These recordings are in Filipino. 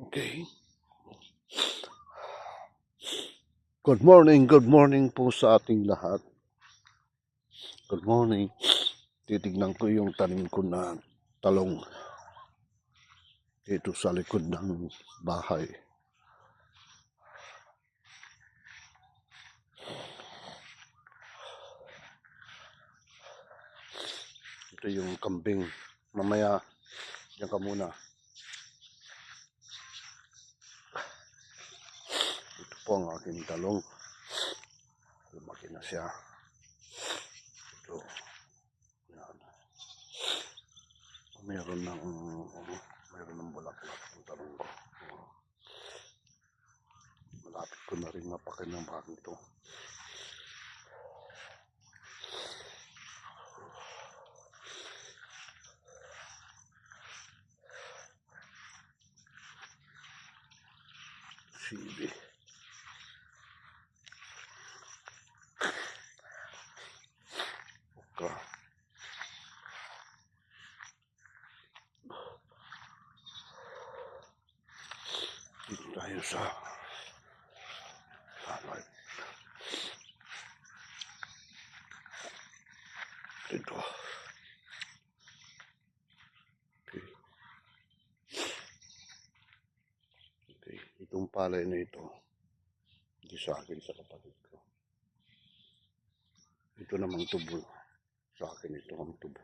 Okay. Good morning po sa ating lahat. Good morning. Titignan ko yung tanim ko na talong dito sa likod ng bahay. Ito yung kambing. Mamaya, diyan ka muna. Ito po ang aking talong. Lumaki na siya. Ito. Yan. Mayroon ng bulaklak ang talong ko. Malapit ko na rin mapakinabangan ito. Sige. Okay. Dito tayo sa alay. Dito. Okay. Okay. Itong palay na ito, hindi sa akin, sa kapatid ko. Ito namang tubo. Sa akin ito ang tubo.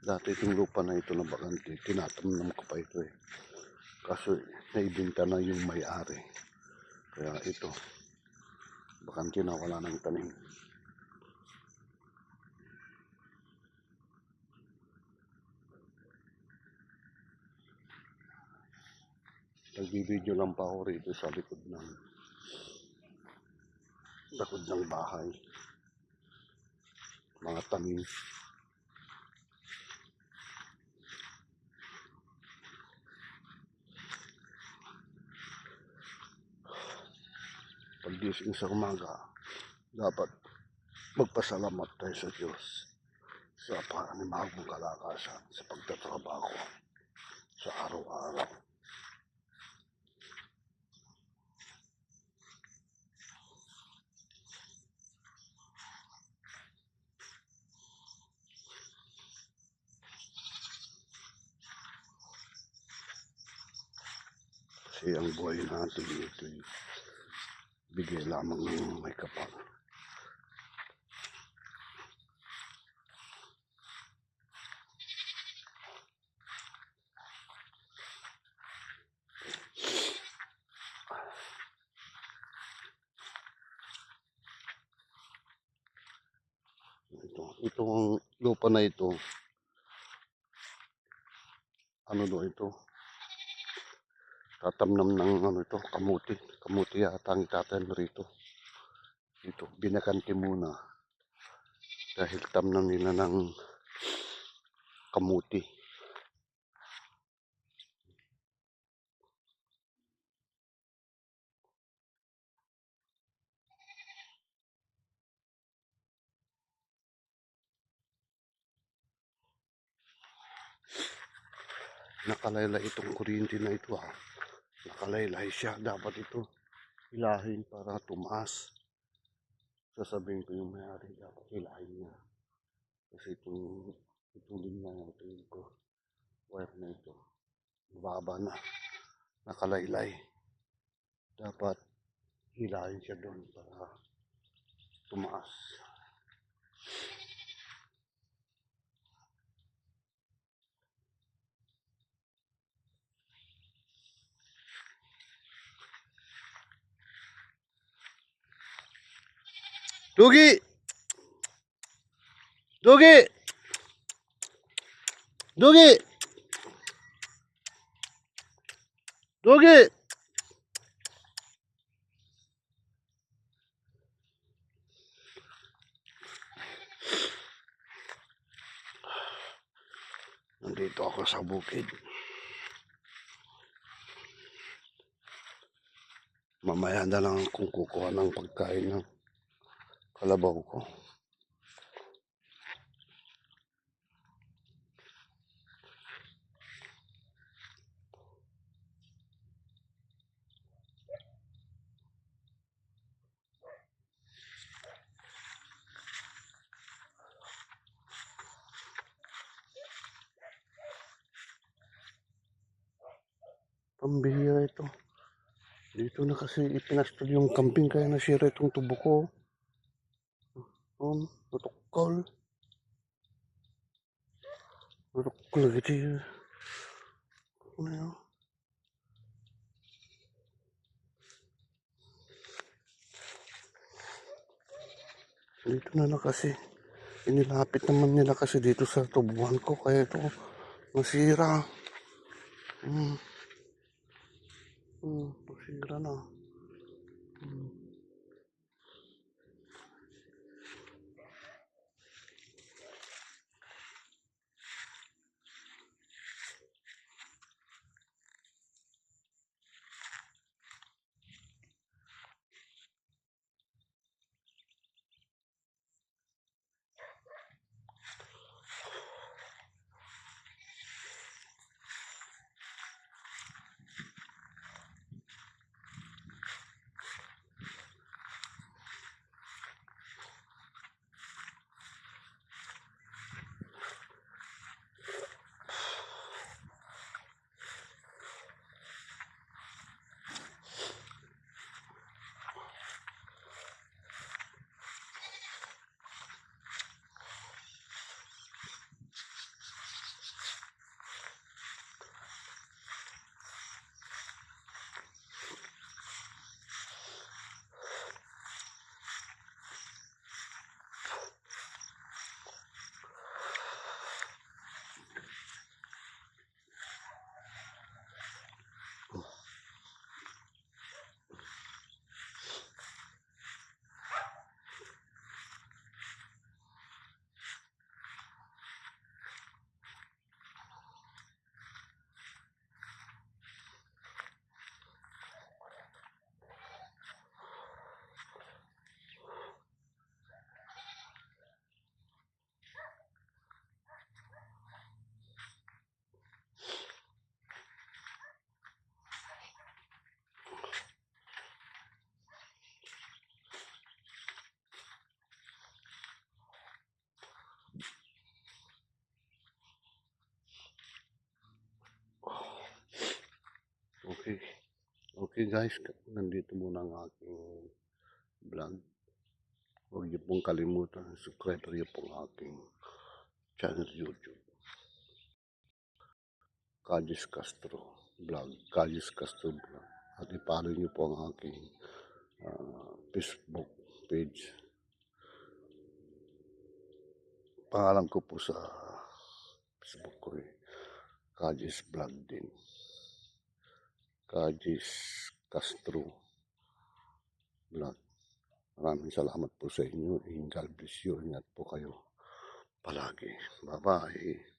Dati itong lupa na ito na bakante, tinatamnam ko pa ito eh. Kaso naibenta na yung may-ari. Kaya ito, bakante na, wala nang tanim. Nagbibideo lang pa ako rito sa likod ng bahay. Mga tanim. Paggising sa umaga, dapat magpasalamat tayo sa Diyos sa panimagong kalakasan sa pagtatrabaho sa araw-araw. Kasi ang buhay natin ito bigay lamang ng may kapal. Itong lupa na ito, ano do ito? Tatamnam ng ito, kamuti. Kamuti yata ang itatanim rito. Ito, binakante muna. Dahil tamnam nila ng kamuti. Nakalaylay itong kuryente na ito ah. Nakalaylay siya. Dapat ito hilahin para tumaas. Sasabihin ko yung may-ari, dapat hilahin niya. Kasi itong linya na ito, yung wire na ito, mababa na, nakalaylay. Dapat hilahin siya doon para tumaas. Lugi! Dugi! Dugi! Dugi! Nandito ako sa bukid. Mamaya na lang kung kukuha ng pagkain ng kalabaw ko. Pambihira ito. Dito na kasi ipinastol yung camping kaya nasira itong tubo ko. Natukol. Natukol gitu. Ano yun? Dito na kasi. Inilapit naman nila kasi dito sa tubuhan ko kaya ito nasira. Nasira na. Okay. Okay guys, nandito muna ang aking vlog. Huwag niyo pong kalimutan, subscribe niyo pong aking channel YouTube. Kajis Castro Vlog. Kajis Castro Vlog. At ipalo niyo po ang aking Facebook page. Pangalan ko po sa Facebook ko Kajis Vlog din. Kajis Castro Vlog. Maraming salamat po sa inyo. God bless you. Ingat po kayo palagi. Bye-bye.